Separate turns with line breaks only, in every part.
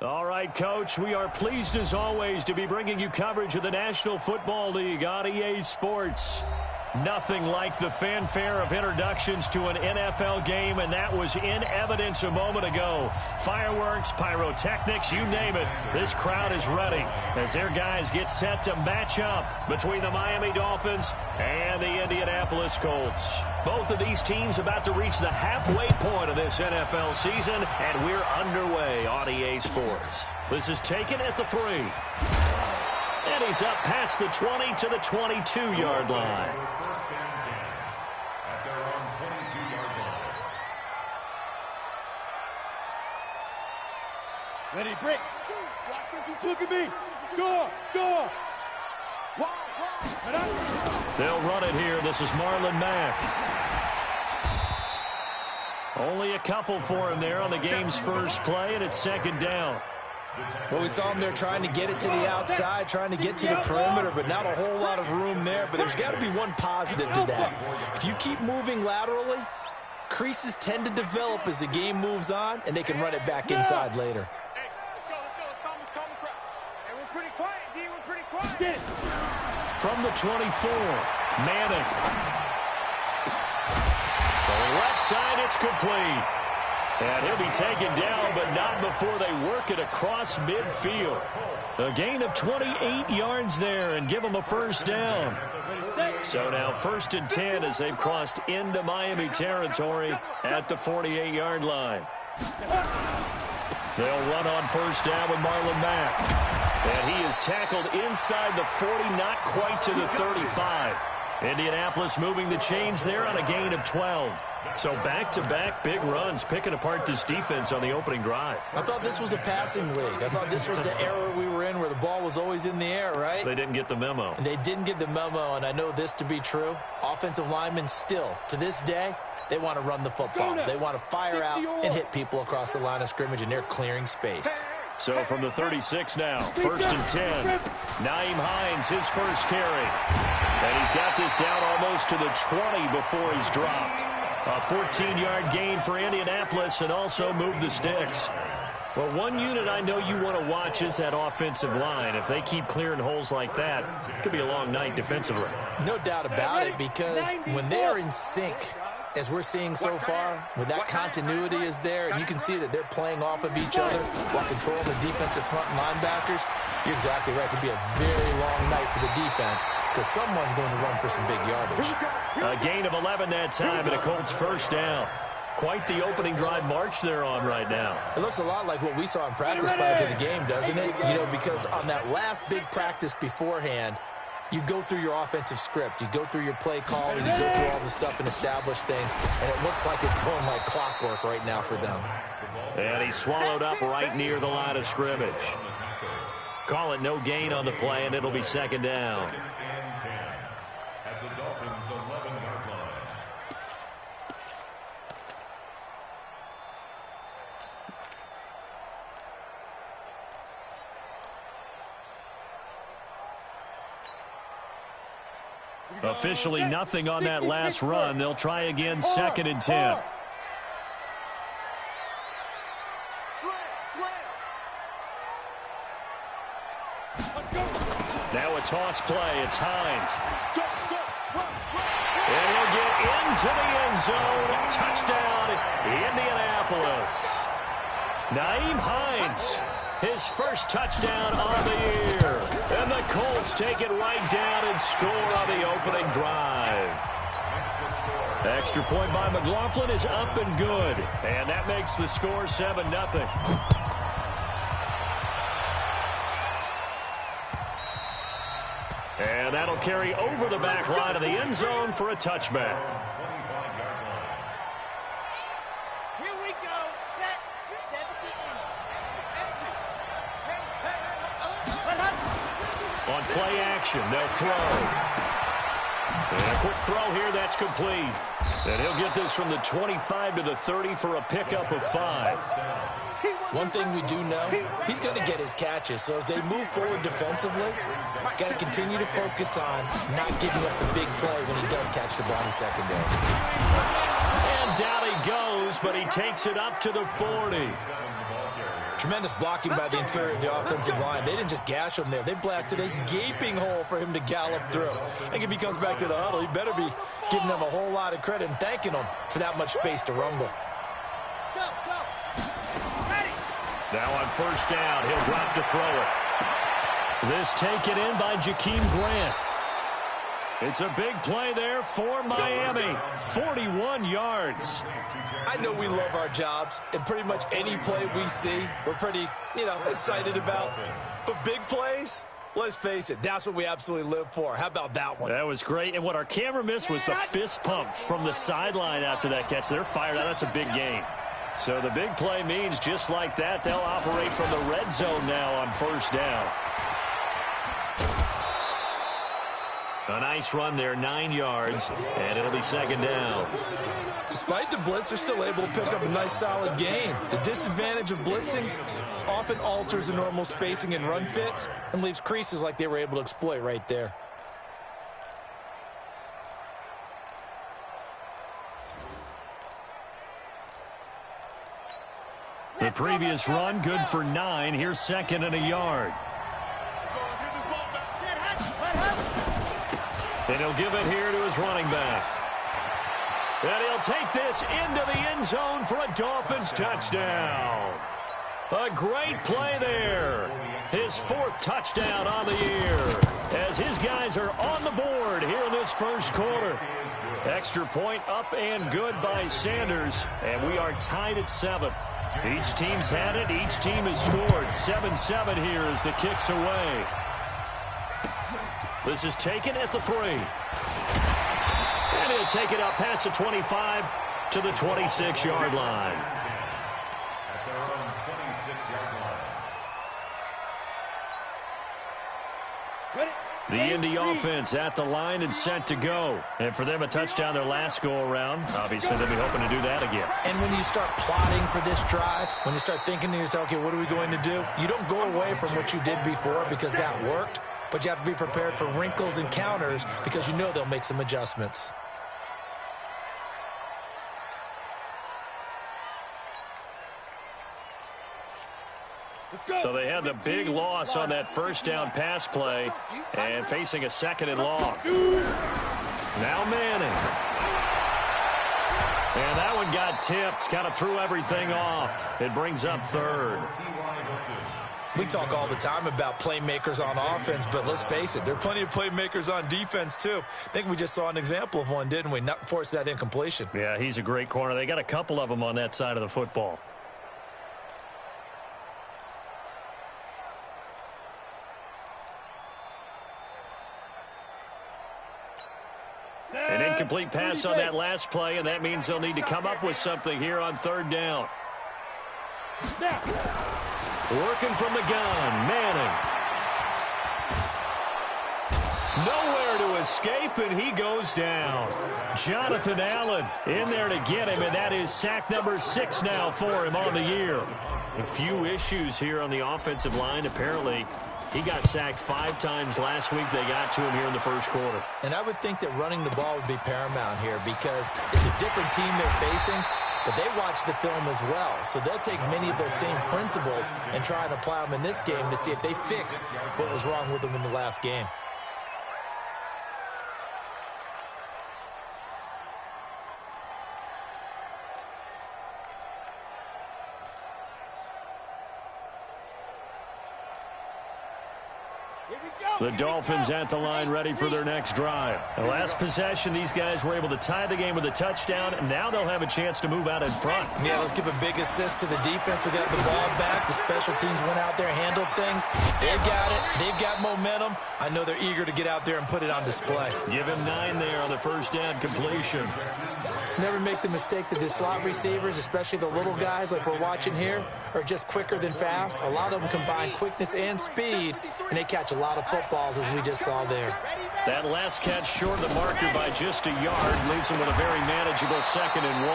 All right, Coach, we are pleased as always to be bringing you coverage of the National Football League on EA Sports. Nothing like the fanfare of introductions to an NFL game, and that was in evidence a moment ago. Fireworks, pyrotechnics, you name it. This crowd is ready as their guys get set to match up between the Miami Dolphins and the Indianapolis Colts. Both of these teams about to reach the halfway point of this NFL season, and we're underway on EA Sports. This is taken at the 3. And he's up past the 20 to the 22-yard line.
First and 10 at their own 22-yard line.
Ready, break. Block 52, look at me. Score, score.
They'll run it here. This is Marlon Mack. Only a couple for him there on the game's first play, and it's second down.
Well, we saw him there trying to get it to the outside, trying to get to the perimeter, but not a whole lot of room there. But there's got to be one positive to that. If you keep moving laterally, creases tend to develop as the game moves on, and they can run it back inside later.
Hey, let's go. Calm the crouch. Hey, we're pretty quiet, D. We're pretty quiet.
From the 24, Manning. To the left side, it's complete. And he'll be taken down, but not before they work it across midfield. A gain of 28 yards there and give them a first down. So now first and 10 as they've crossed into Miami territory at the 48-yard line. They'll run on first down with Marlon Mack. And he is tackled inside the 40, not quite to the 35. Indianapolis moving the chains there on a gain of 12. So back-to-back big runs picking apart this defense on the opening drive.
I thought this was a passing league. I thought this was the era we were in where the ball was always in the air, right?
They didn't get the memo.
And they didn't get the memo, and I know this to be true. Offensive linemen still, to this day, they want to run the football. They want to fire out and hit people across the line of scrimmage, and they're clearing space.
So from the 36 now, first and 10. Nyheim Hines, his first carry. And he's got this down almost to the 20 before he's dropped. A 14-yard gain for Indianapolis and also move the sticks. Well, one unit I know you want to watch is that offensive line. If they keep clearing holes like that, it could be a long night defensively.
No doubt about it, because when they are in sync, as we're seeing so far, when that continuity is there, and you can see that they're playing off of each other while controlling the defensive front linebackers, you're exactly right. It could be a very long night for the defense because someone's going to run for some big yardage.
A gain of 11 that time and a Colts first down. Quite the opening drive march they're on right now.
It looks a lot like what we saw in practice prior to the game, doesn't it? You know, because on that last big practice beforehand, you go through your offensive script. You go through your play call, and you go through all the stuff and establish things. And it looks like it's going like clockwork right now for them.
And he's swallowed up right near the line of scrimmage. Call it no gain on the play, and it'll be second down.
Second and 10 at the Dolphins' 11-yard line.
Officially nothing on that last run. They'll try again, second and 10. Now a toss play. It's Hines. And he'll get into the end zone. Touchdown, Indianapolis. Nyheim Hines, his first touchdown of the year. And the Colts take it right down and score on the opening drive. Extra point by McLaughlin is up and good. And that makes the score 7-0. And that'll carry over the back line of the end zone for a touchback.
Here we go. Set. 17.
On play action, they'll throw. And a quick throw here, that's complete. And he'll get this from the 25 to the 30 for a pickup of 5.
One thing we do know, he's going to get his catches. So as they move forward defensively, got to continue to focus on not giving up the big play when he does catch the ball in the secondary.
And down he goes, but he takes it up to the 40.
Tremendous blocking by the interior of the offensive line. They didn't just gash him there. They blasted a gaping hole for him to gallop through. I think if he comes back to the huddle, he better be giving them a whole lot of credit and thanking them for that much space to rumble.
Go, go. Ready.
Now on first down, he'll drop to throw it. This taken in by Jakeem Grant. It's a big play there for Miami. 41 yards.
I know we love our jobs, and pretty much any play we see, we're pretty, excited about. But big plays, let's face it, that's what we absolutely live for. How about that one?
That was great. And what our camera missed was the fist pump from the sideline after that catch. They're fired out. That's a big gain. So the big play means just like that, they'll operate from the red zone now on first down. A nice run there, 9 yards, and it'll be second down.
Despite the blitz, they're still able to pick up a nice, solid gain. The disadvantage of blitzing often alters the normal spacing and run fits and leaves creases like they were able to exploit right there.
The previous run, good for 9. Here's second and a yard. And he'll give it here to his running back. And he'll take this into the end zone for a Dolphins touchdown. A great play there. His 4th touchdown on the year as his guys are on the board here in this first quarter. Extra point up and good by Sanders, and we are tied at 7. Each team's had it. Each team has scored. 7-7 here as the kick's away. This is taken at the 3. And he'll take it up past the 25 to the 26-yard line.
At their own 26-yard line.
The Indy offense at the line and set to go. And for them, a touchdown their last go-around. Obviously, they'll be hoping to do that again.
And when you start plotting for this drive, when you start thinking to yourself, okay, what are we going to do? You don't go away from what you did before because that worked. But you have to be prepared for wrinkles and counters because you know they'll make some adjustments.
So they had the big loss on that first down pass play and facing a second and long. Now Manning. And that one got tipped, kind of threw everything off. It brings up 3rd.
We talk all the time about playmakers on offense, but let's face it, there are plenty of playmakers on defense, too. I think we just saw an example of one, didn't we? Not force that incompletion.
Yeah, he's a great corner. They got a couple of them on that side of the football. An incomplete pass on that last play, and that means they'll need to come up with something here on 3rd down. Working from the gun, Manning. Nowhere to escape, and he goes down. Jonathan Allen in there to get him, and that is sack number 6 now for him on the year. A few issues here on the offensive line. Apparently, he got sacked 5 times last week. They got to him here in the first quarter.
And I would think that running the ball would be paramount here because it's a different team they're facing, but they watch the film as well. So they'll take many of those same principles and try and apply them in this game to see if they fixed what was wrong with them in the last game.
The Dolphins at the line ready for their next drive. The last possession, these guys were able to tie the game with a touchdown, and now they'll have a chance to move out in front.
Yeah, let's give a big assist to the defense who got the ball back. The special teams went out there, handled things. They've got it. They've got momentum. I know they're eager to get out there and put it on display.
Give him 9 there on the first down completion.
Never make the mistake that the slot receivers, especially the little guys like we're watching here, are just quicker than fast. A lot of them combine quickness and speed, and they catch a lot of footballs, as we just saw there.
That last catch short of the marker by just a yard leaves them with a very manageable 2nd and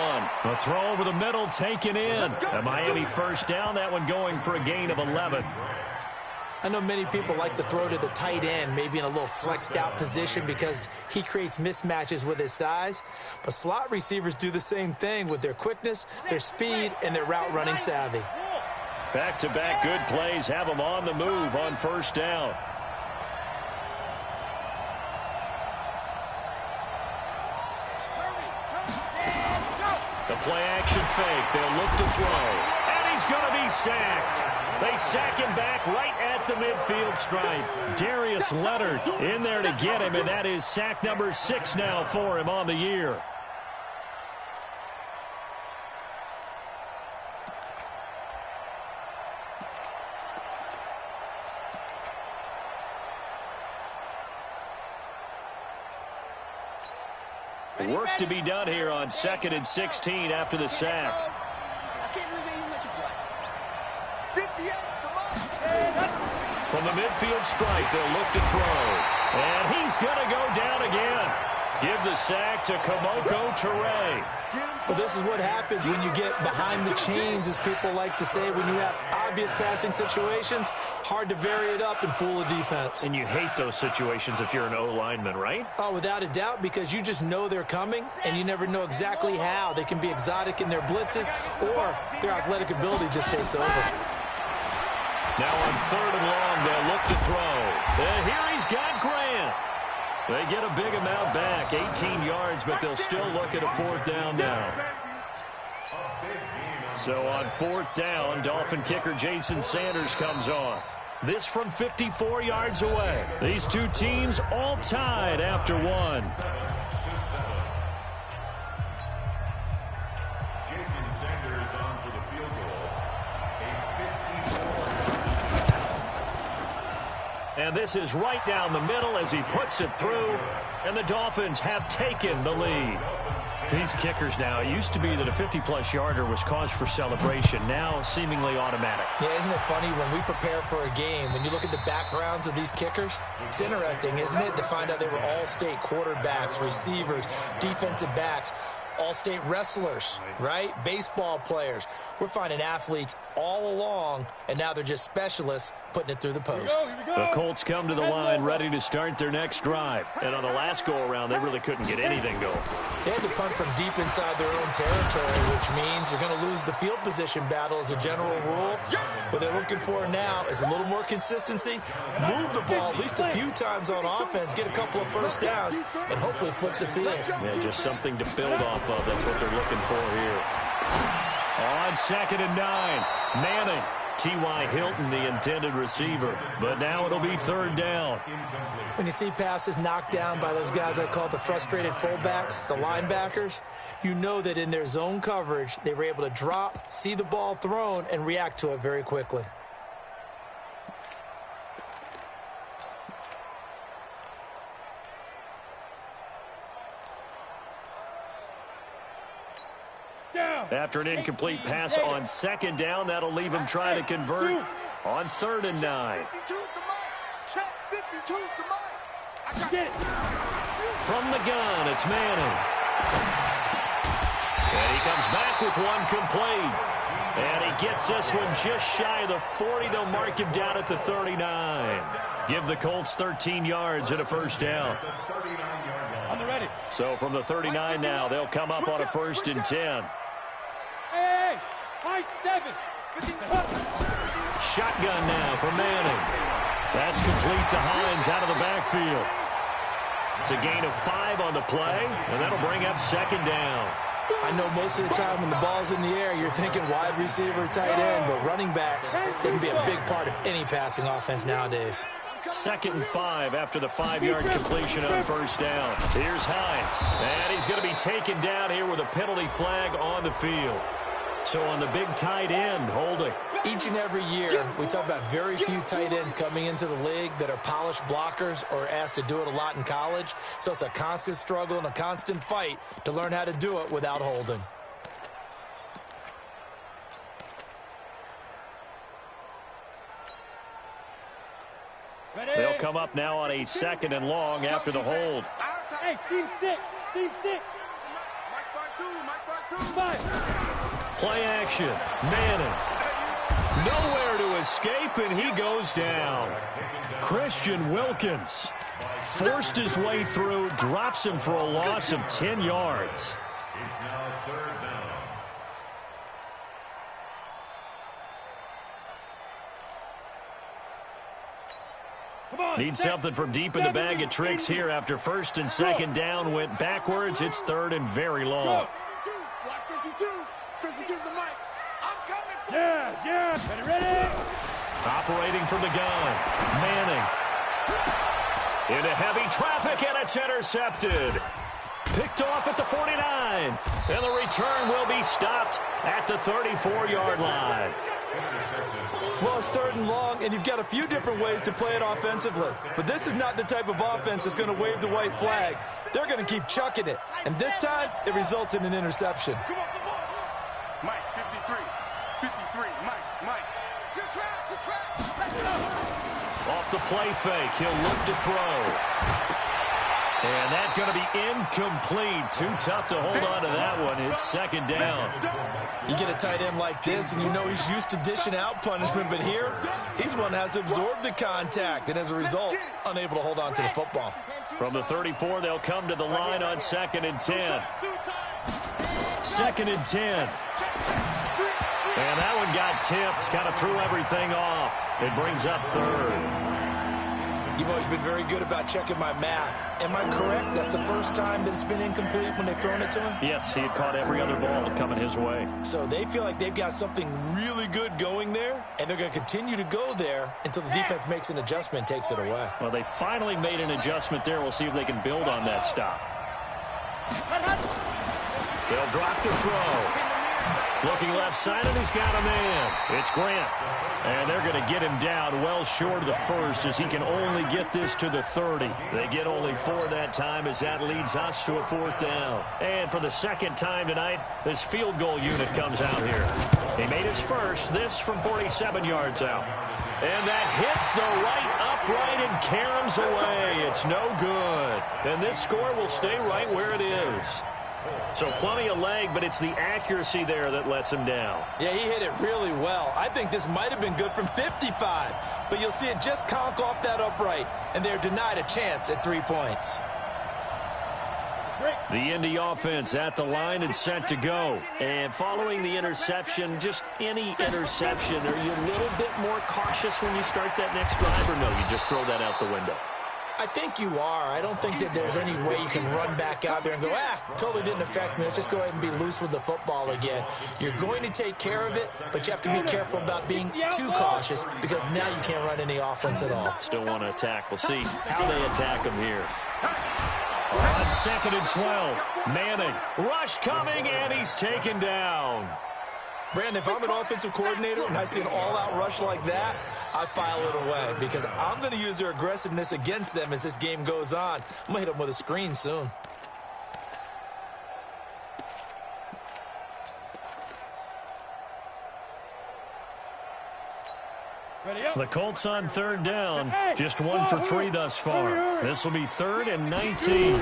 1. A throw over the middle taken in. A Miami first down, that one going for a gain of 11.
I know many people like to throw to the tight end, maybe in a little flexed out position because he creates mismatches with his size. But slot receivers do the same thing with their quickness, their speed, and their route running savvy.
Back-to-back good plays have them on the move on first down. The play-action fake. They'll look to throw. And he's going to be sacked. They sack him back right at the midfield stripe. Darius Leonard in there to get him, and that is sack number 6 now for him on the year. Work to be done here on 2nd and 16 after the sack.
I can't believe they even let you play. 58, come on.
From the midfield stripe, they'll look to throw. And he's going to go down again. Give the sack to Kamoko Toure.
Well, this is what happens when you get behind the chains, as people like to say. When you have obvious passing situations, hard to vary it up and fool a defense.
And you hate those situations if you're an O-lineman, right?
Oh, without a doubt, because you just know they're coming, and you never know exactly how. They can be exotic in their blitzes, or their athletic ability just takes over.
Now on 3rd and long, they'll look to throw. And here he's got Grant. They get a big amount back, 18 yards, but they'll still look at a 4th down now. So on 4th down, Dolphin kicker Jason Sanders comes on. This from 54 yards away. These two teams all tied after one.
Jason Sanders on for the field goal.
And this is right down the middle as he puts it through, and the Dolphins have taken the lead. These kickers now, it used to be that a 50-plus yarder was cause for celebration, now seemingly automatic.
Yeah, isn't it funny when we prepare for a game, when you look at the backgrounds of these kickers, it's interesting, isn't it, to find out they were all-state quarterbacks, receivers, defensive backs, all-state wrestlers, right? Baseball players. We're finding athletes all along, and now they're just specialists putting it through the posts.
The Colts come to the line ready to start their next drive. And on the last go-around, they really couldn't get anything going.
They had to punt from deep inside their own territory, which means you're going to lose the field position battle as a general rule. What they're looking for now is a little more consistency, move the ball at least a few times on offense, get a couple of first downs, and hopefully flip the field.
Yeah, just something to build off of. That's what they're looking for here. On 2nd and 9, Manning. T.Y. Hilton, the intended receiver. But now it'll be 3rd down.
When you see passes knocked down by those guys I call the frustrated fullbacks, the linebackers, you know that in their zone coverage, they were able to drop, see the ball thrown, and react to it very quickly.
After an incomplete pass on 2nd down, that'll leave him trying to convert on 3rd and 9. From the gun, it's Manning. And he comes back with one complete. And he gets this one just shy of the 40. They'll mark him down at the 39. Give the Colts 13 yards and a first down.
On the ready.
So from the 39 now, they'll come up on a 1st and 10.
Hey, high 7.
Shotgun now for Manning. That's complete to Hines out of the backfield. It's a gain of 5 on the play, and that'll bring up 2nd down.
I know most of the time when the ball's in the air, you're thinking wide receiver, tight end, but running backs, they can be a big part of any passing offense nowadays.
2nd and 5 after the 5-yard completion on 1st down. Here's Hines, and he's going to be taken down here with a penalty flag on the field. So on the big tight end, holding.
Each and every year, we talk about very few tight ends coming into the league that are polished blockers or asked to do it a lot in college. So it's a constant struggle and a constant fight to learn how to do it without holding.
They'll come up now on a 2nd and long after the hold.
Hey, team 6. Team 6.
Play action. Manning. Nowhere to escape, and he goes down. Christian Wilkins forced his way through, drops him for a loss of 10 yards.
It's now 3rd down.
Need something from deep in the bag of tricks here after first and second down went backwards. It's third and very long.
52. 52's the mic. I'm coming for
Yeah. Ready?
Operating from the gun. Manning. Into heavy traffic, and it's intercepted. Picked off at the 49. And the return will be stopped at the 34-yard line.
Well, it's third and long, and you've got a few different ways to play it offensively. But this is not the type of offense that's going to wave the white flag. They're going to keep chucking it. And this time, it results in an interception.
Come on. Mike, 53. 53. Mike. Good trap. Let's go.
Off the play fake, he'll look to throw. And that's going to be incomplete. Too tough to hold on to that one. It's second down.
You get a tight end like this, and you know he's used to dishing out punishment, but here, he's one that has to absorb the contact, and as a result, unable to hold on to the football.
From the 34, they'll come to the line on 2nd and 10. 2nd and 10. And that one got tipped, kind of threw everything off. It brings up third.
You've always been very good about checking my math. Am I correct? That's the first time that it's been incomplete when they've thrown it to him?
Yes, he had caught every other ball coming his way.
So they feel like they've got something really good going there, and they're going to continue to go there until the defense makes an adjustment and takes it away.
Well, they finally made an adjustment there. We'll see if they can build on that stop. They'll drop to throw. Looking left side, and he's got a man. It's Grant. And they're going to get him down well short of the first as he can only get this to the 30. They get only 4 that time as that leads us to a 4th down. And for the second time tonight, this field goal unit comes out here. He made his first, this from 47 yards out. And that hits the right upright and caroms away. It's no good. And this score will stay right where it is. So plenty of leg, but it's the accuracy there that lets him down.
Yeah, he hit it really well. I think this might have been good from 55, but you'll see it just conk off that upright, and they're denied a chance at 3 points.
The Indy offense at the line and set to go. And following the interception, just any interception, are you a little bit more cautious when you start that next drive, or no, you just throw that out the window?
I think you are. I don't think that there's any way you can run back out there and go, totally didn't affect me. Let's just go ahead and be loose with the football again. You're going to take care of it, but you have to be careful about being too cautious because now you can't run any offense at all.
Still want to attack. We'll see how they attack him here. On 2nd and 12, Manning. Rush coming, and he's taken down.
Brandon, if I'm an offensive coordinator and I see an all-out rush like that, I file it away because I'm going to use their aggressiveness against them as this game goes on. I'm going to hit them with a screen soon.
The Colts on 3rd down. Just 1 for 3 thus far. This will be 3rd and 19.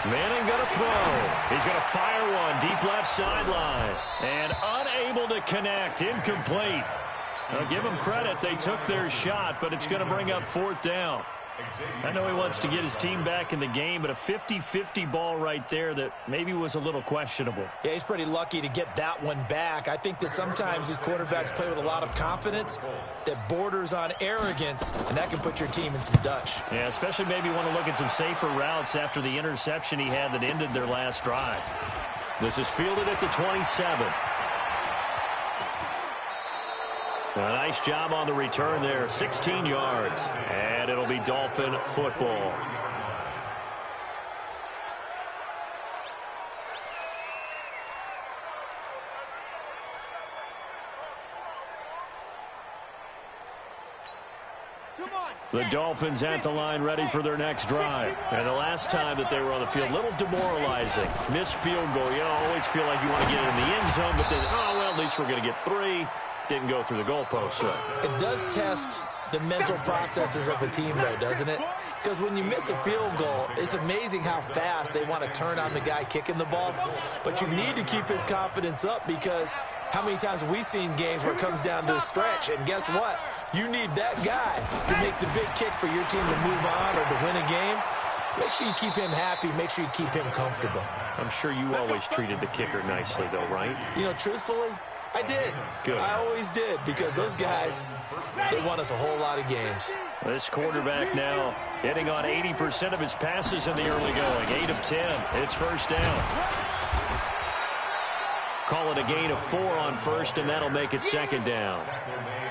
Manning going to throw. He's going to fire one deep left sideline. And unable to connect. Incomplete. I'll give them credit. They took their shot, but it's going to bring up 4th down. I know he wants to get his team back in the game, but a 50-50 ball right there that maybe was a little questionable.
Yeah, he's pretty lucky to get that one back. I think that sometimes these quarterbacks play with a lot of confidence that borders on arrogance, and that can put your team in some Dutch.
Yeah, especially maybe want to look at some safer routes after the interception he had that ended their last drive. This is fielded at the 27. A nice job on the return there, 16 yards, and it'll be Dolphin football. The Dolphins at the line ready for their next drive. And the last time that they were on the field, a little demoralizing. Missed field goal. You always feel like you want to get it in the end zone, but then, at least we're going to get 3. Didn't go through the goalpost. So
it does test the mental processes of a team, though, doesn't it? Because when you miss a field goal, it's amazing how fast they want to turn on the guy kicking the ball. But you need to keep his confidence up because how many times have we seen games where it comes down to a stretch? And guess what? You need that guy to make the big kick for your team to move on or to win a game. Make sure you keep him happy. Make sure you keep him comfortable.
I'm sure you always treated the kicker nicely, though, right?
You know, truthfully, I did.
Good.
I always did because those guys, they won us a whole lot of games.
This quarterback now hitting on 80% of his passes in the early going. 8 of 10. It's first down. Call it a gain of 4 on first, and that'll make it second down.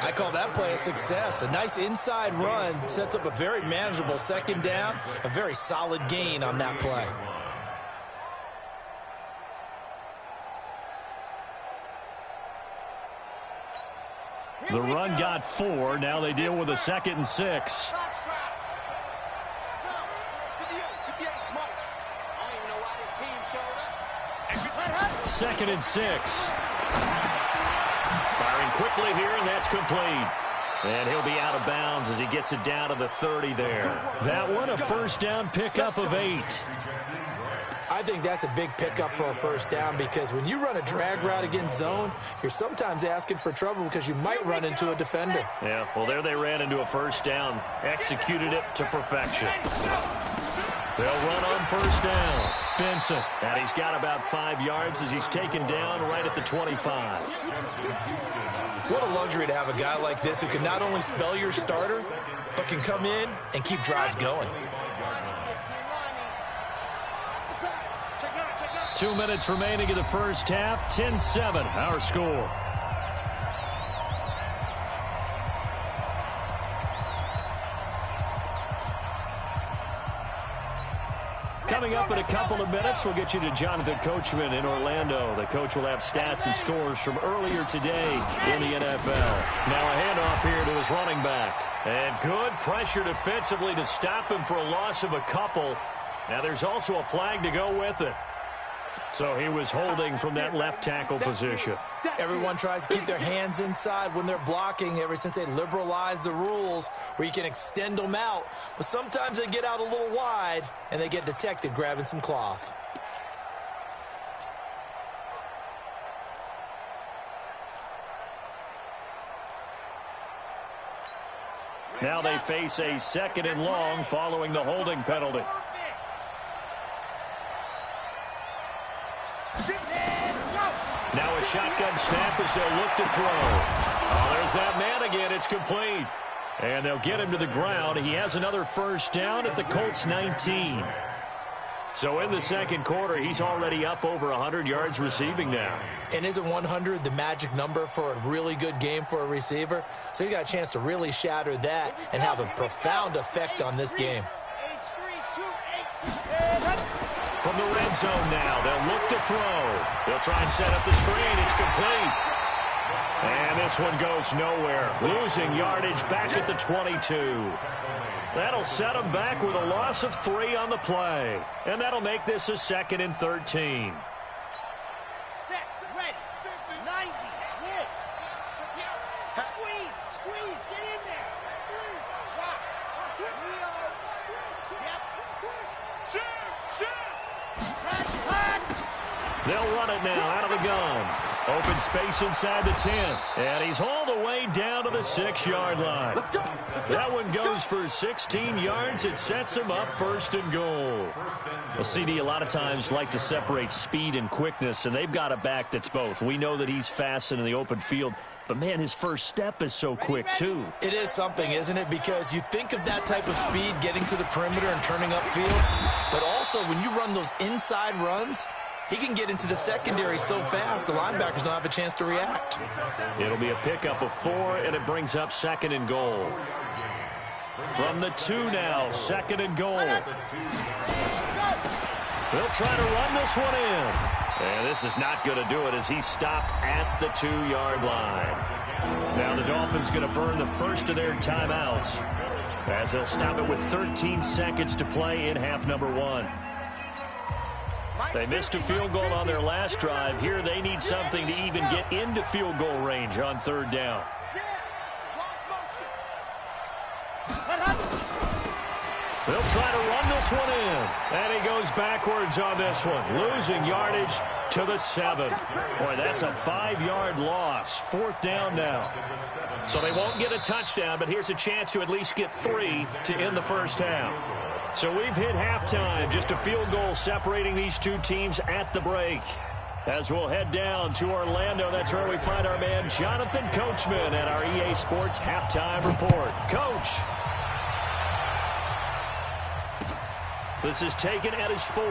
I call that play a success. A nice inside run sets up a very manageable second down. A very solid gain on that play.
The run got 4. Now they deal with a 2nd and 6. Second and 6. Firing quickly here, and that's complete. And he'll be out of bounds as he gets it down to the 30 there. That one, a first down pickup of 8.
I think that's a big pickup for a first down because when you run a drag route against zone, you're sometimes asking for trouble because you might run into a defender.
Yeah, well, there they ran into a first down. Executed it to perfection. They'll run on first down. Benson, and he's got about 5 yards as he's taken down right at the 25.
What a luxury to have a guy like this who can not only spell your starter, but can come in and keep drives going.
2 minutes remaining in the first half. 10-7, our score. Coming up in a couple of minutes, we'll get you to Jonathan Coachman in Orlando. The coach will have stats and scores from earlier today in the NFL. Now a handoff here to his running back. And good pressure defensively to stop him for a loss of a couple. Now there's also a flag to go with it. So he was holding from that left tackle position.
Everyone tries to keep their hands inside when they're blocking ever since they liberalized the rules where you can extend them out. But sometimes they get out a little wide and they get detected grabbing some cloth.
Now they face a 2nd and long following the holding penalty. Now a shotgun snap as they'll look to throw. Oh, there's that man again. It's complete. And they'll get him to the ground. He has another first down at the Colts 19. So in the second quarter, he's already up over 100 yards receiving now.
And isn't 100 the magic number for a really good game for a receiver? So he got a chance to really shatter that and have a profound effect on this game.
From the red zone now, they'll look to throw. They'll try and set up the screen. It's complete. And this one goes nowhere. Losing yardage back at the 22. That'll set them back with a loss of 3 on the play. And that'll make this a 2nd and 13.
Set, ready, 90, hit. Squeeze, get in there. Rock, Leo. Yep. Shoot.
They'll run it now out of the gun. Open space inside the 10. And he's all the way down to the 6-yard line. That one goes for 16 yards. It sets him up 1st and goal. Well, CD, a lot of times like to separate speed and quickness, and they've got a back that's both. We know that he's fast in the open field, but, man, his first step is so quick, too.
It is something, isn't it? Because you think of that type of speed getting to the perimeter and turning upfield, but also when you run those inside runs, he can get into the secondary so fast the linebackers don't have a chance to react.
It'll be a pickup of 4, and it brings up 2nd and goal. From the 2 now, 2nd and goal. They'll try to run this one in. And this is not going to do it as he's stopped at the 2-yard line. Now the Dolphins going to burn the first of their timeouts as they'll stop it with 13 seconds to play in half number 1. They missed a field goal on their last drive. Here they need something to even get into field goal range on 3rd down. They'll try to run this one in. And he goes backwards on this one. Losing yardage to the 7. Boy, that's a 5-yard loss. 4th down now. So they won't get a touchdown, but here's a chance to at least get 3 to end the first half. So we've hit halftime. Just a field goal separating these two teams at the break. As we'll head down to Orlando, that's where we find our man Jonathan Coachman at our EA Sports Halftime Report. Coach. This is taken at his 4.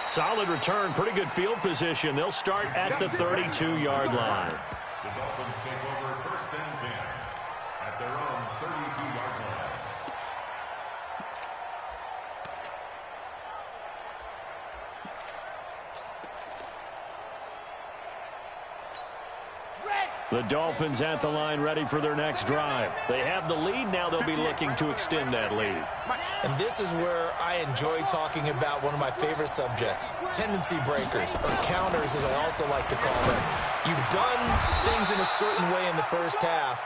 Solid return, pretty good field position. They'll start at the 32-yard line.
The Dolphins take over 1st and 10 at their own 32-yard line.
The Dolphins at the line ready for their next drive. They have the lead. Now they'll be looking to extend that lead.
And this is where I enjoy talking about one of my favorite subjects, tendency breakers, or counters as I also like to call them. You've done things in a certain way in the first half,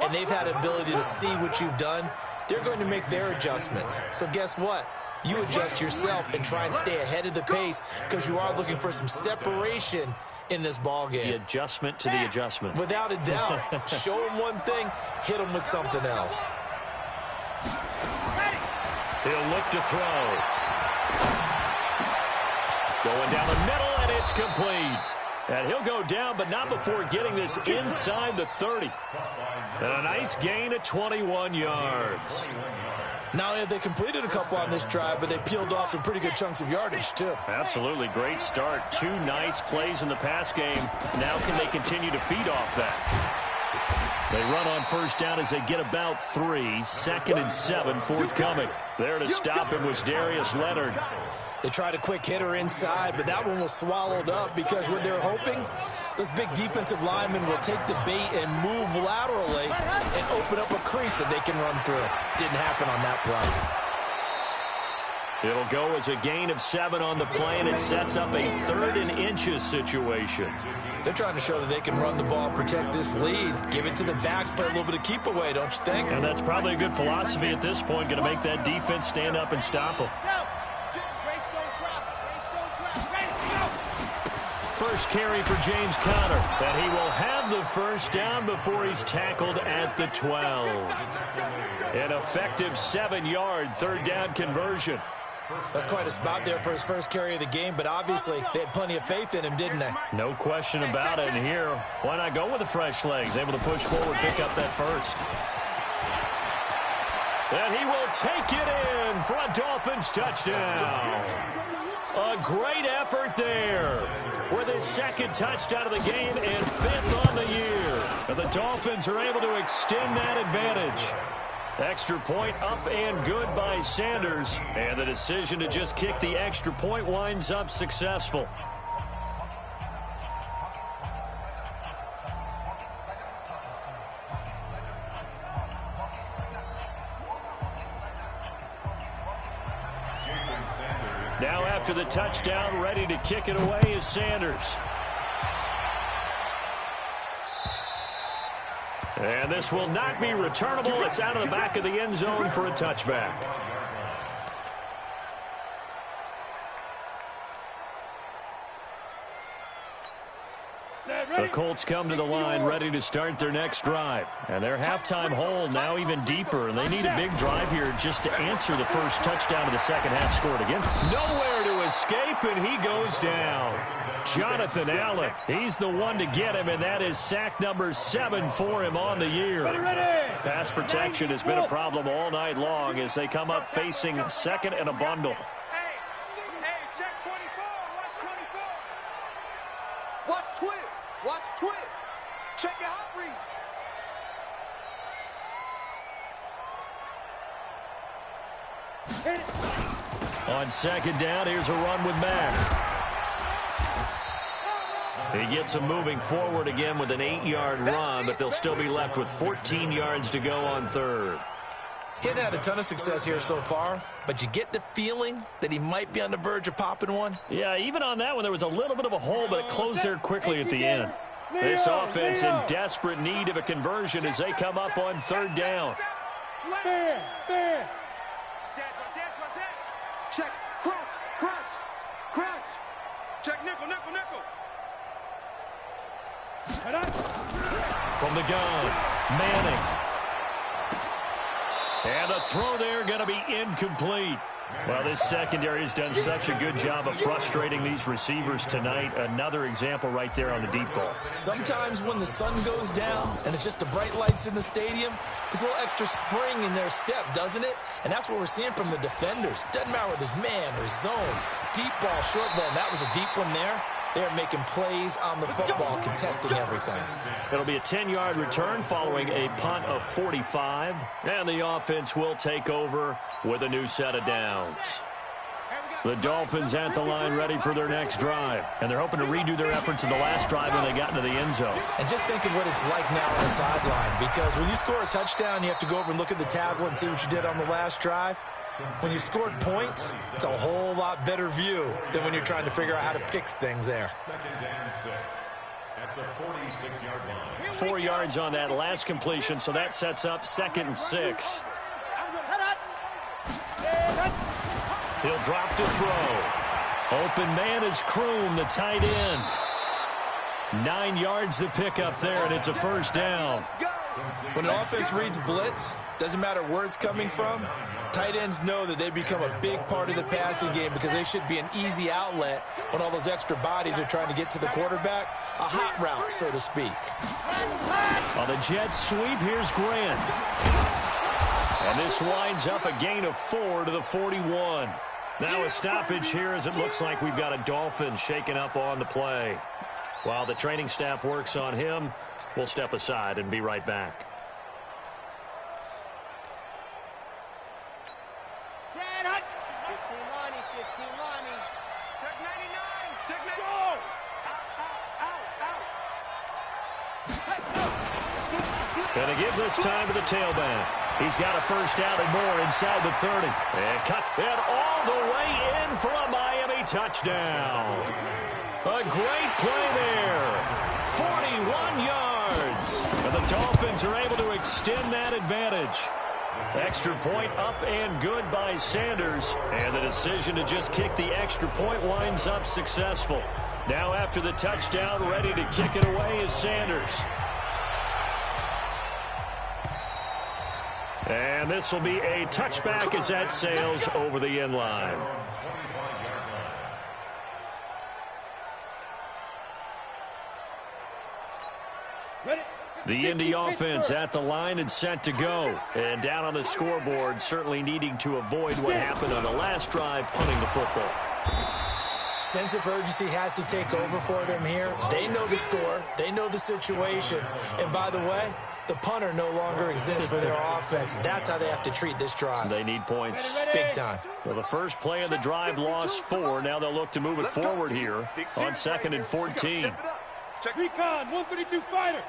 and they've had ability to see what you've done. They're going to make their adjustments. So guess what? You adjust yourself and try and stay ahead of the pace because you are looking for some separation in this ball game.
The adjustment to the adjustment.
Without a doubt. Show them one thing, hit them with something else.
He'll look to throw. Going down the middle, and it's complete. And he'll go down, but not before getting this inside the 30. And a nice gain of 21 yards.
Not only have they completed a couple on this drive, but they peeled off some pretty good chunks of yardage, too.
Absolutely. Great start. 2 nice plays in the pass game. Now can they continue to feed off that? They run on 1st down as they get about 3. 2nd and 7 forthcoming. There to stop him was Darius Leonard.
They tried a quick hitter inside, but that one was swallowed up because what they're hoping, those big defensive linemen will take the bait and move laterally and open up a crease that they can run through. Didn't happen on that play.
It'll go as a gain of 7 on the play, and it sets up a 3rd and inches situation.
They're trying to show that they can run the ball and protect this lead. Give it to the backs, play a little bit of keep away, don't you think?
And that's probably a good philosophy at this point, going to make that defense stand up and stop them. First carry for James Conner, and he will have the 1st down before he's tackled at the 12. An effective 7-yard 3rd down conversion.
That's quite a spot there for his first carry of the game, but obviously they had plenty of faith in him, didn't they?
No question about it. And here, why not go with the fresh legs? Able to push forward, pick up that 1st. And he will take it in for a Dolphins touchdown. A great effort there with his 2nd touchdown of the game and 5th on the year. And the Dolphins are able to extend that advantage. Extra point up and good by Sanders. And the decision to just kick the extra point winds up successful. Now after the touchdown, ready to kick it away is Sanders. And this will not be returnable. It's out of the back of the end zone for a touchback. The Colts come to the line ready to start their next drive. And their halftime hole now even deeper. And they need a big drive here just to answer the 1st touchdown of the 2nd half scored against. Nowhere to escape, and he goes down. Jonathan Allen, he's the one to get him, and that is sack number 7 for him on the year. Pass protection has been a problem all night long as they come up facing 2nd and a bundle.
Hey, check 24. Watch 24.
Watch twist. Watch twist. Check your hot read.
On 2nd down, here's a run with Mack. He gets him moving forward again with an 8-yard run, but they'll still be left with 14 yards to go on 3rd.
He hadn't had a ton of success here so far, but you get the feeling that he might be on the verge of popping one.
Yeah, even on that one, there was a little bit of a hole, but it closed there quickly at the end. This offense in desperate need of a conversion as they come up on 3rd down.
Check. Crouch. Check nickel.
From the gun, Manning. And the throw there going to be incomplete. Well, this secondary has done such a good job of frustrating these receivers tonight. Another example right there on the deep ball.
Sometimes when the sun goes down and it's just the bright lights in the stadium, there's a little extra spring in their step, doesn't it? And that's what we're seeing from the defenders. Doesn't matter whether it's man or zone, deep ball, short ball. And that was a deep one there. They're making plays on the football, contesting everything.
It'll be a 10-yard return following a punt of 45. And the offense will take over with a new set of downs. The Dolphins at the line ready for their next drive. And they're hoping to redo their efforts in the last drive when they got into the end zone.
And just think of what it's like now on the sideline. Because when you score a touchdown, you have to go over and look at the tablet and see what you did on the last drive. When you scored points, it's a whole lot better view than when you're trying to figure out how to fix things there.
2nd and 6 at the 46-yard line.
4 yards on that last completion, so that sets up 2nd and 6. He'll drop to throw. Open man is Kroom, the tight end. 9 yards to pick up there, and it's a first down.
When an offense reads blitz, doesn't matter where it's coming from, tight ends know that they become a big part of the passing game because they should be an easy outlet when all those extra bodies are trying to get to the quarterback. A hot route, so to speak.
On the Jets sweep, here's Grant. And this winds up a gain of 4 to the 41. Now a stoppage here as it looks like we've got a Dolphin shaken up on the play. While the training staff works on him, we'll step aside and be right back.
Chad Hut. 15 Lonnie, 15 Lonnie.
Check 99. Check 99.
Go.
Gonna give this time to the tailback. He's got a first down and more inside the 30. And cut it all the way in for a Miami touchdown. A great play there. 41 yards. And the Dolphins are able to extend that advantage. Extra point up and good by Sanders. And the decision to just kick the extra point winds up successful. Now after the touchdown, ready to kick it away is Sanders. And this will be a touchback as that sails over the end line. The Indy offense at the line and set to go. And down on the scoreboard, certainly needing to avoid what happened on the last drive, punting the football.
Sense of urgency has to take over for them here. They know the score. They know the situation. And by the way, the punter no longer exists for their offense. That's how they have to treat this drive.
They need points.
Big time.
Well, the first play of the drive lost 4. Now they'll look to move it forward here on 2nd and 14.
Check recon, 132 fighter.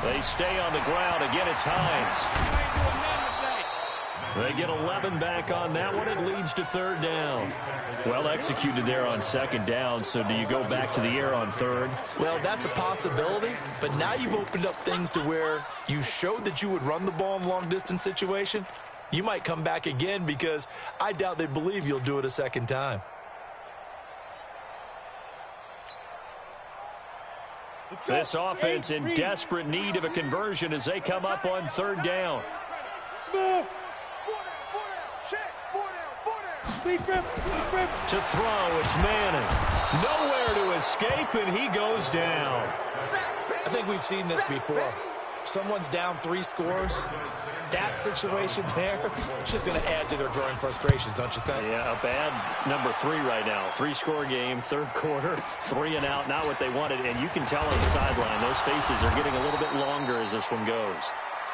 They stay on the ground. Again, it's Hines. They get 11 back on that one. It leads to 3rd down. Well executed there on 2nd down. So do you go back to the air on 3rd?
Well, that's a possibility. But now you've opened up things to where you showed that you would run the ball in long-distance situation. You might come back again because I doubt they believe you'll do it a second time.
This offense in desperate need of a conversion as they come up on 3rd down. To throw, it's Manning. Nowhere to escape, and he goes down.
I think we've seen this before. Someone's down 3 scores. That situation there, it's just going to add to their growing frustrations, don't you think?
Yeah, a bad number 3 right now. 3-score game, 3rd quarter, 3 and out, not what they wanted. And you can tell on the sideline, those faces are getting a little bit longer as this one goes.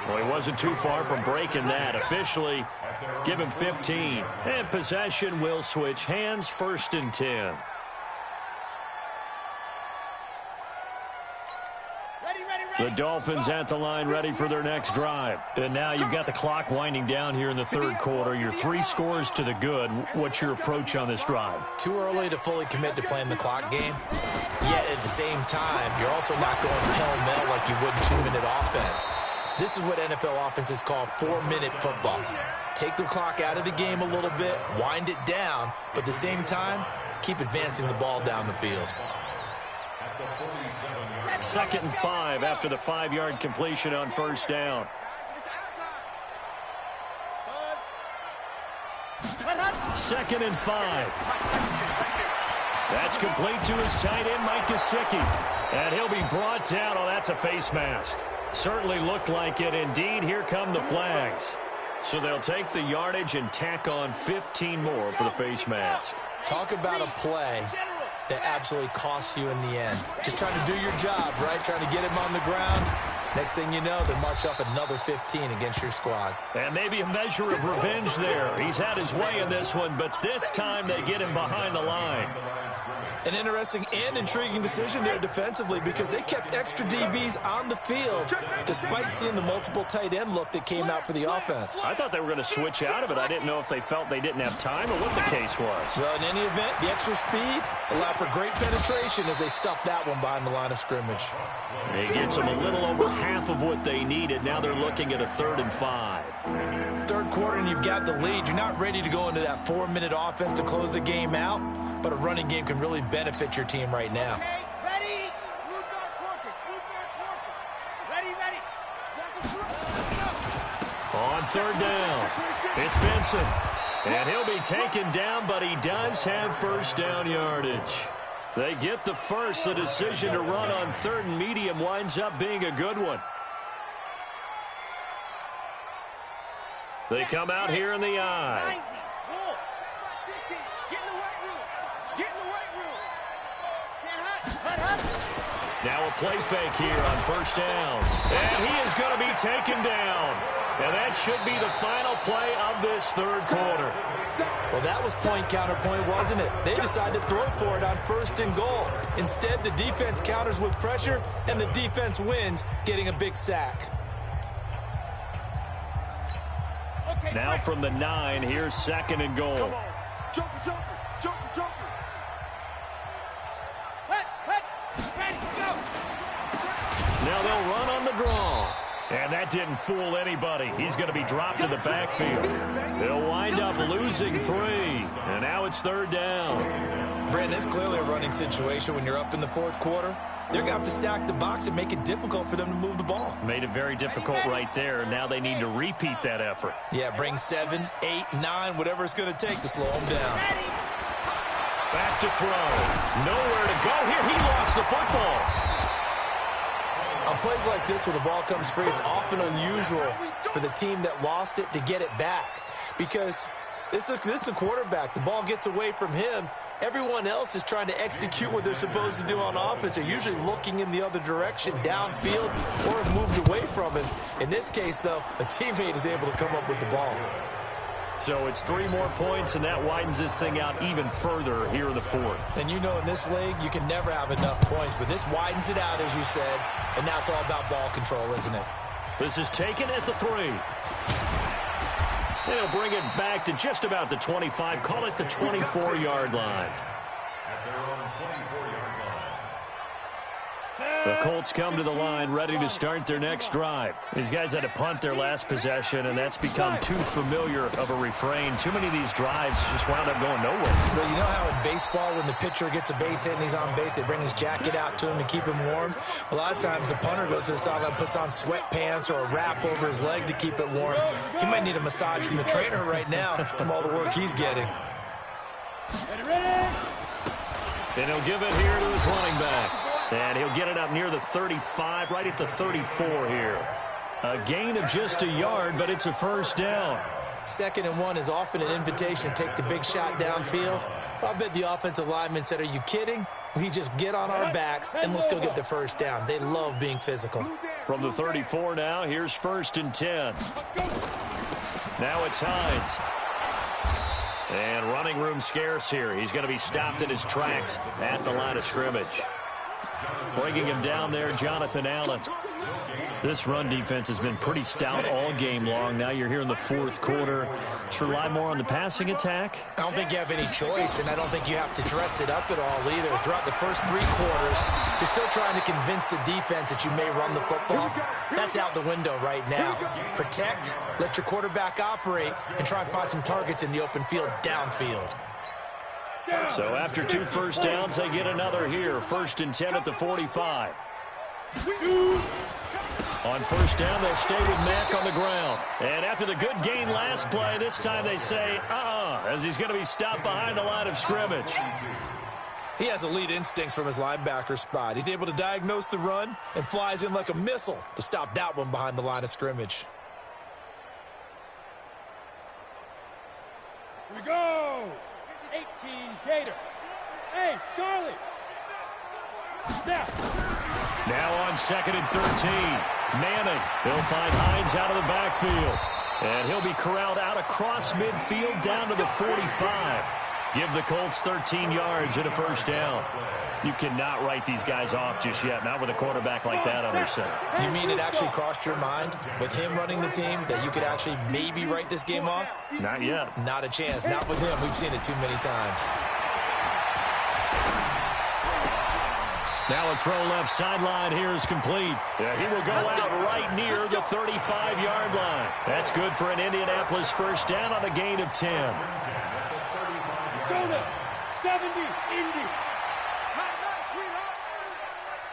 Well, he wasn't too far from breaking that. Officially, give him 15. And possession will switch hands, 1st and 10. The Dolphins at the line ready for their next drive. And now you've got the clock winding down here in the 3rd quarter. You're 3 scores to the good. What's your approach on this drive?
Too early to fully commit to playing the clock game. Yet at the same time, you're also not going pell-mell like you would 2-minute offense. This is what NFL offenses call 4-minute football. Take the clock out of the game a little bit, wind it down, but at the same time, keep advancing the ball down the field.
2nd and 5 after the 5-yard completion on 1st down. 2nd and 5. That's complete to his tight end, Mike Gesicki. And he'll be brought down. Oh, that's a face mask. Certainly looked like it. Indeed, here come the flags. So they'll take the yardage and tack on 15 more for the face mask.
Talk about a play that absolutely costs you in the end. Just trying to do your job, right? Trying to get him on the ground. Next thing you know, they march off another 15 against your squad.
And maybe a measure of revenge there. He's had his way in this one, but this time they get him behind the line.
An interesting and intriguing decision there defensively because they kept extra DBs on the field despite seeing the multiple tight end look that came out for the offense.
I thought they were going to switch out of it. I didn't know if they felt they didn't have time or what the case was.
Well, in any event, the extra speed allowed for great penetration as they stuffed that one behind the line of scrimmage.
It gets them a little over half of what they needed. Now they're looking at a 3rd and 5.
Third quarter and you've got the lead. You're not ready to go into that 4-minute offense to close the game out, but a running game can really benefit your team right now.
Okay, ready. Blue dark quarters. Blue dark quarters. Ready, ready.
On 3rd down, it's Benson. And he'll be taken down, but he does have first down yardage. They get the first. The decision to run on 3rd and medium winds up being a good one. They come out here in the I.
90. Roll. 50. Get in the weight room. Get in the weight room. Stand hut.
Now a play fake here on 1st down. And he is going to be taken down. And that should be the final play of this 3rd quarter.
Well, that was point counterpoint, wasn't it? They decided to throw for it on 1st and goal. Instead, the defense counters with pressure, and the defense wins, getting a big sack.
Okay,
Now from the 9, here's 2nd and goal.
Come on. Jumper, jumper, jumper, jumper. Hut. Ready, go.
Now they'll run on the draw. And that didn't fool anybody. He's going to be dropped in the backfield. They'll wind up losing 3. And now it's 3rd down.
Brandon, it's clearly a running situation when you're up in the 4th quarter. They're going to have to stack the box and make it difficult for them to move the ball.
Made it very difficult right there. Now they need to repeat that effort.
Yeah, bring 7, 8, 9, whatever it's going to take to slow them down.
Back to throw. Nowhere to go here. He lost the football.
On plays like this where the ball comes free, it's often unusual for the team that lost it to get it back. Because this is the quarterback. The ball gets away from him. Everyone else is trying to execute what they're supposed to do on offense. They're usually looking in the other direction, downfield, or have moved away from him. In this case, though, a teammate is able to come up with the ball.
So it's 3 more points, and that widens this thing out even further here in the 4th.
And you know in this league, you can never have enough points, but this widens it out, as you said, and now it's all about ball control, isn't it?
This is taken at the 3. They'll bring it back to just about the 25. Call it the 24-yard line.
At their own 24-yard line.
The Colts come to the line ready to start their next drive. These guys had to punt their last possession, and that's become too familiar of a refrain. Too many of these drives just wound up going nowhere.
Well, you know how in baseball when the pitcher gets a base hit and he's on base, they bring his jacket out to him to keep him warm? A lot of times the punter goes to the sideline, puts on sweatpants or a wrap over his leg to keep it warm. He might need a massage from the trainer right now from all the work he's getting.
And he'll give it here to his running back. And he'll get it up near the 35, right at the 34 here. A gain of just a yard, but it's a first down.
2nd and 1 is often an invitation to take the big shot downfield. I bet the offensive lineman said, are you kidding? We just get on our backs and let's go get the first down. They love being physical.
From the 34 now, here's 1st and 10. Now it's Hines. And running room scarce here. He's going to be stopped in his tracks at the line of scrimmage. Bringing him down there, Jonathan Allen. This run defense has been pretty stout all game long. Now you're here in the 4th quarter. Just rely more on the passing attack.
I don't think you have any choice, and I don't think you have to dress it up at all either. Throughout the first 3 quarters, you're still trying to convince the defense that you may run the football. That's out the window right now. Protect, let your quarterback operate, and try and find some targets in the open field downfield.
So after 2 first downs, they get another here. 1st and 10 at the 45. On first down, they'll stay with Mack on the ground. And after the good gain last play, this time they say, as he's going to be stopped behind the line of scrimmage.
He has elite instincts from his linebacker spot. He's able to diagnose the run and flies in like a missile to stop that one behind the line of scrimmage.
Here we go. 18 Gator. Hey, Charlie.
Now on 2nd and 13. Manning. He'll find Hines out of the backfield. And he'll be corralled out across midfield down to the 45. Give the Colts 13 yards and a first down. You cannot write these guys off just yet, not with a quarterback like that under center.
You mean it actually crossed your mind with him running the team that you could actually maybe write this game off?
Not yet.
Not a chance. Not with him. We've seen it too many times.
Now a throw left sideline here is complete. Yeah, he will go out right near the 35-yard line. That's good for an Indianapolis first down on a gain of 10.
Go to 70, Indy.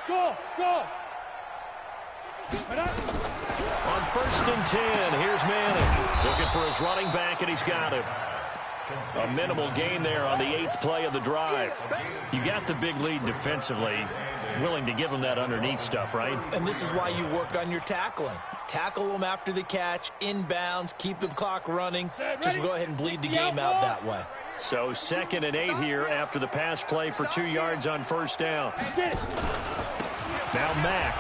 Go, go.
On 1st and 10, here's Manning. Looking for his running back, and he's got him. A minimal gain there on the 8th play of the drive. You got the big lead defensively. Willing to give him that underneath stuff, right?
And this is why you work on your tackling. Tackle them after the catch, inbounds, keep the clock running. Just go ahead and bleed the game out that way.
So 2nd and 8 here after the pass play for 2 yards on first down. Now Mack.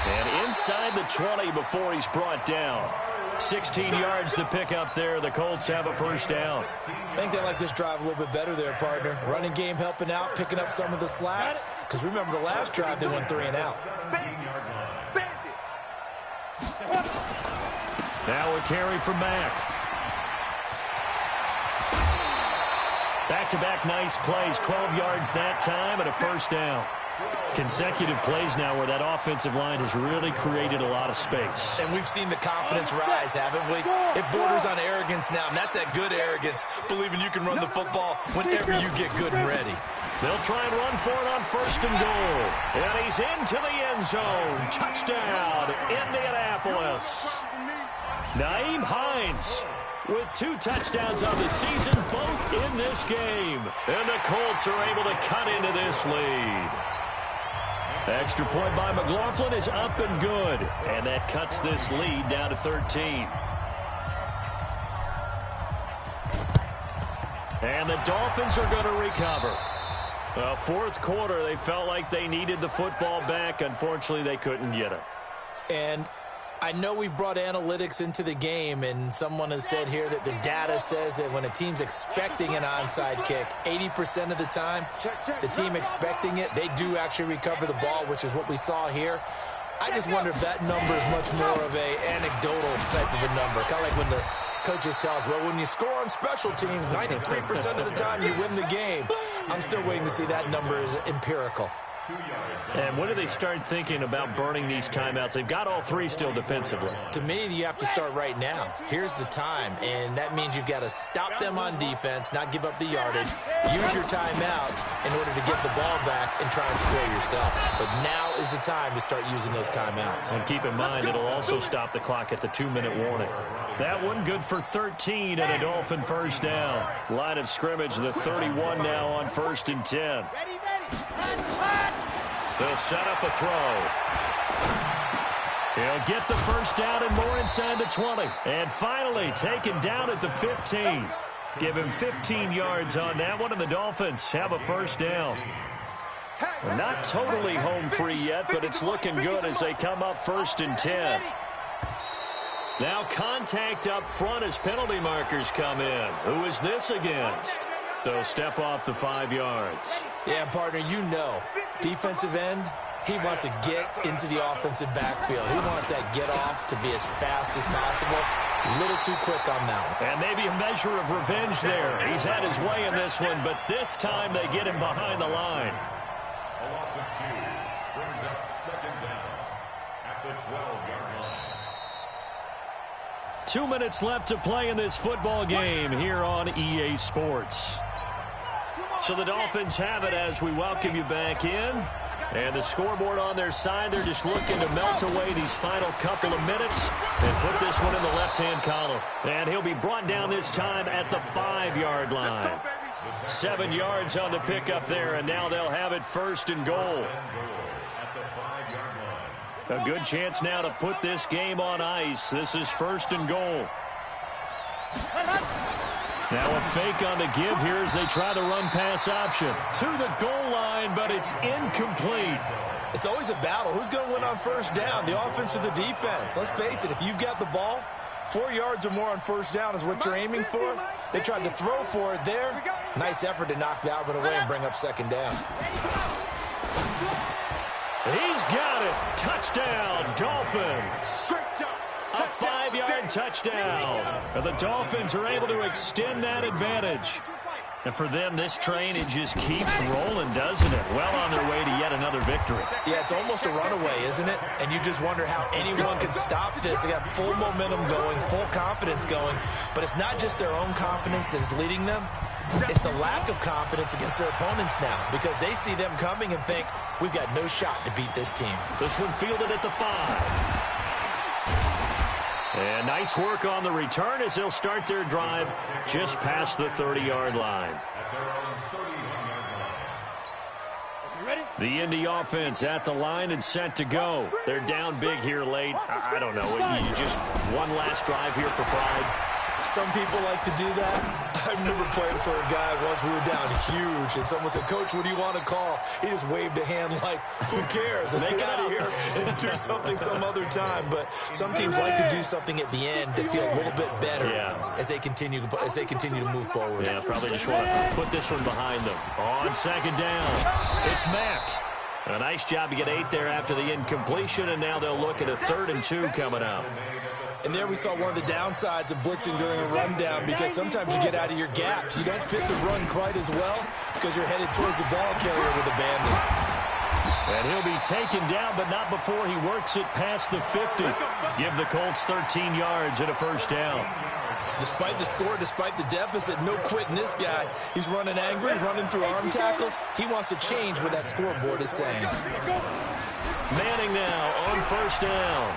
And inside the 20 before he's brought down. 16 yards to pick up there. The Colts have a first down.
I think they like this drive a little bit better there, partner. Running game helping out, picking up some of the slack. Because remember the last drive, they went 3 and out.
Now a carry from Mack. Back-to-back nice plays, 12 yards that time and a first down. Consecutive plays now where that offensive line has really created a lot of space.
And we've seen the confidence rise, haven't we? It borders on arrogance now, and that's that good arrogance, believing you can run the football whenever you get good and ready.
They'll try and run for it on 1st and goal. And he's into the end zone. Touchdown, Indianapolis. Nyheim Hines with 2 touchdowns on the season, both in this game. And the Colts are able to cut into this lead. Extra point by McLaughlin is up and good. And that cuts this lead down to 13. And the Dolphins are going to recover. Well, 4th quarter, they felt like they needed the football back. Unfortunately, they couldn't get it.
And I know we've brought analytics into the game, and someone has said here that the data says that when a team's expecting an onside kick, 80% of the time, the team expecting it, they do actually recover the ball, which is what we saw here. I just wonder if that number is much more of an anecdotal type of a number, kind of like when the coaches tell us, well, when you score on special teams, 93% of the time you win the game. I'm still waiting to see that number is empirical.
And when do they start thinking about burning these timeouts? They've got all 3 still defensively.
To me, you have to start right now. Here's the time, and that means you've got to stop them on defense, not give up the yardage, use your timeout in order to get the ball back and try and score yourself. But now is the time to start using those timeouts.
And keep in mind, it'll also stop the clock at the 2-minute warning. That one good for 13 and a Dolphin first down. Line of scrimmage, the 31 now on 1st and 10. They'll set up a throw. He'll get the first down and more inside the 20. And finally taken down at the 15. Give him 15 yards on that one, and the Dolphins have a first down. Well, not totally home free yet, but it's looking good as they come up 1st and 10. Now contact up front as penalty markers come in. Who is this against? So step off the 5 yards.
Yeah, partner, you know, defensive end, he wants to get into the offensive backfield. He wants that get off to be as fast as possible. A little too quick on that one.
And maybe a measure of revenge there. He's had his way in this one, but this time they get him behind the line.
A loss of 2 brings up 2nd down at the 12-yard line.
2 minutes left to play in this football game here on EA Sports. So the Dolphins have it as we welcome you back in. And the scoreboard on their side, they're just looking to melt away these final couple of minutes and put this one in the left-hand column. And he'll be brought down this time at the 5-yard line. 7 yards on the pickup there, and now they'll have it first and goal. A good chance now to put this game on ice. This is first and goal. Now a fake on the give here as they try the run-pass option. To the goal line, but it's incomplete.
It's always a battle. Who's going to win on first down, the offense or the defense? Let's face it, if you've got the ball, 4 yards or more on first down is what you're aiming for. They tried to throw for it there. Nice effort to knock that one away and bring up second down.
He's got it. Touchdown, Dolphins. A 5-yard touchdown. And the Dolphins are able to extend that advantage. And for them, this train, it just keeps rolling, doesn't it? Well on their way to yet another victory.
Yeah, it's almost a runaway, isn't it? And you just wonder how anyone can stop this. They got full momentum going, full confidence going. But it's not just their own confidence that's leading them. It's the lack of confidence against their opponents now because they see them coming and think, we've got no shot to beat this team.
This one fielded at the 5. And nice work on the return as they'll start their drive just past the 30-yard line. The Indy offense at the line and set to go. They're down big here late. I don't know. You just one last drive here for pride.
Some people like to do that. I remember playing for a guy once. We were down huge, and someone said, Coach, what do you want to call? He just waved a hand like, who cares? Let's get out of here and do something some other time. But some teams like to do something at the end to feel a little bit better as they continue to move forward.
Yeah, probably just want to put this one behind them. On second down, it's Mack. A nice job to get 8 there after the incompletion, and now they'll look at a 3rd and 2 coming up.
And there we saw one of the downsides of blitzing during a rundown because sometimes you get out of your gaps. You don't fit the run quite as well because you're headed towards the ball carrier with abandon.
And he'll be taken down, but not before he works it past the 50. Give the Colts 13 yards and a first down.
Despite the score, despite the deficit, no quitting this guy. He's running angry, running through arm tackles. He wants to change what that scoreboard is saying.
Manning now on first down.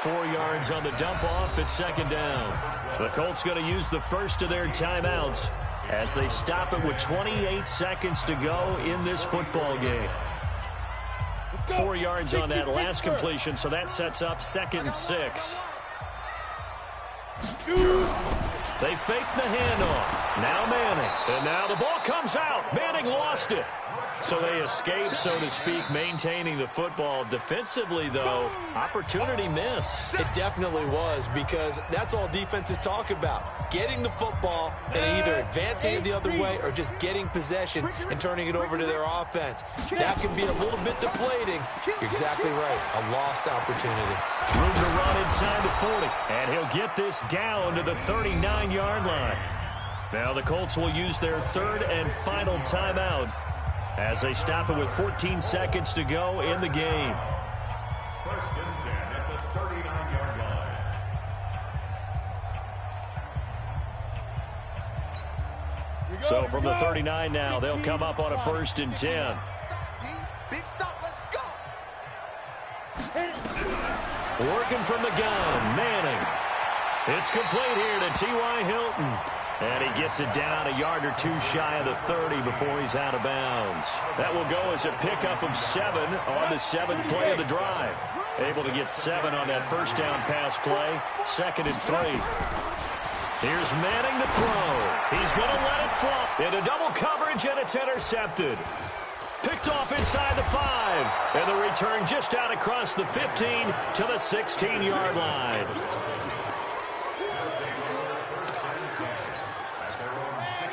4 yards on the dump off at second down. The Colts going to use the first of their timeouts as they stop it with 28 seconds to go in this football game. 4 yards on that last completion, so that sets up 2nd and 6. They fake the handoff. Now Manning. And now the ball comes out. Manning lost it. So they escape, so to speak, maintaining the football. Defensively, though, opportunity miss.
It definitely was because that's all defenses talk about. Getting the football and either advancing it the other way or just getting possession and turning it over to their offense. That can be a little bit deflating. You're exactly right. A lost opportunity.
Room to run inside the 40. And he'll get this down to the 39-yard line. Now the Colts will use their 3rd and final timeout as they stop it with 14 seconds to go in the game.
1st and 10 at the 39-yard line.
So from the 39 now, they'll come up on a 1st and 10.
Big stop, let's go.
Working from the gun, Manning. It's complete here to T.Y. Hilton. And he gets it down a yard or 2 shy of the 30 before he's out of bounds. That will go as a pickup of 7 on the 7th play of the drive. Able to get 7 on that first down pass play. 2nd and 3. Here's Manning to throw. He's going to let it flop into double coverage, and it's intercepted. Picked off inside the 5. And the return just out across the 15 to the 16-yard line.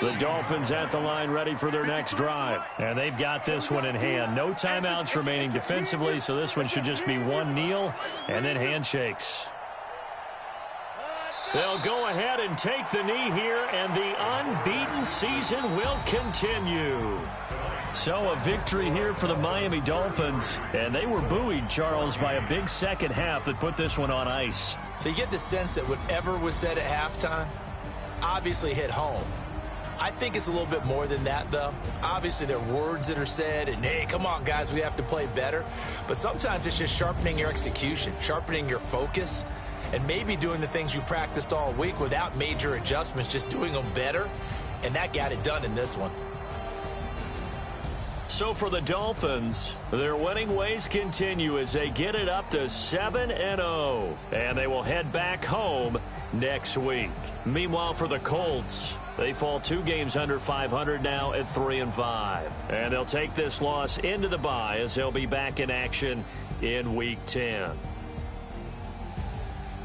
The Dolphins at the line ready for their next drive. And they've got this one in hand. No timeouts remaining defensively, so this one should just be one kneel and then handshakes. They'll go ahead and take the knee here, and the unbeaten season will continue. So a victory here for the Miami Dolphins. And they were buoyed, Charles, by a big second half that put this one on ice.
So you get the sense that whatever was said at halftime obviously hit home. I think it's a little bit more than that, though. Obviously, there are words that are said, and, hey, come on, guys, we have to play better. But sometimes it's just sharpening your execution, sharpening your focus, and maybe doing the things you practiced all week without major adjustments, just doing them better. And that got it done in this one.
So for the Dolphins, their winning ways continue as they get it up to 7-0. And they will head back home next week. Meanwhile, for the Colts, they fall 2 games under 500 now at 3-5. And they'll take this loss into the bye as they'll be back in action in Week 10.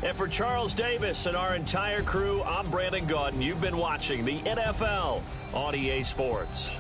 And for Charles Davis and our entire crew, I'm Brandon Gaudin. You've been watching the NFL on EA Sports.